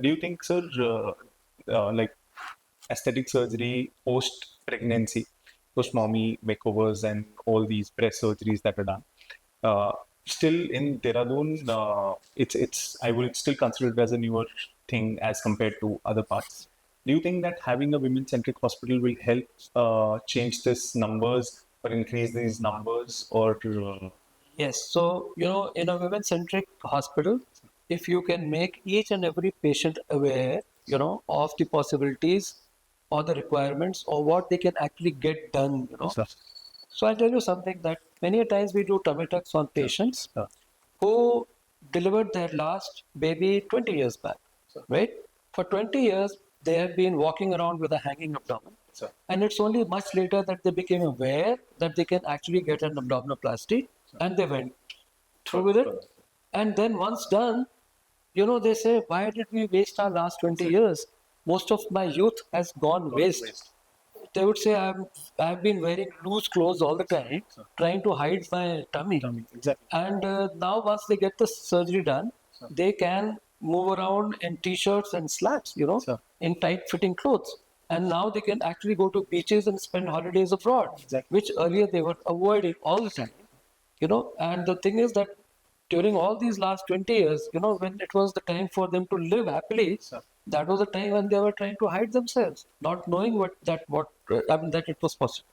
Do you think, sir, like aesthetic surgery post pregnancy, post mommy makeovers, and all these breast surgeries that are done, uh, still in Dehradun, it's I would still consider it as a newer thing as compared to other parts. Do you think that having a women-centric hospital will help change this numbers or increase these numbers, or Yes, so in a women-centric hospital, if you can make each and every patient aware, of the possibilities or the requirements or what they can actually get done, Sir. So I'll tell you something that many a times we do tummy tucks on patients who delivered their last baby 20 years back, right? For 20 years, they have been walking around with a hanging abdomen. And it's only much later that they became aware that they can actually get an abdominoplasty, and they went through with it. And then once done, they say, why did we waste our last 20 years? Most of my youth has gone waste. They would say, I've been wearing loose clothes all the time, trying to hide my tummy. Exactly. And now, once they get the surgery done, they can move around in t-shirts and slacks, Sir. in tight-fitting clothes. And now they can actually go to beaches and spend holidays abroad, Exactly. which earlier they were avoiding all the time. And the thing is that during all these last 20 years, when it was the time for them to live happily, that was the time when they were trying to hide themselves, not knowing what I mean, that it was possible.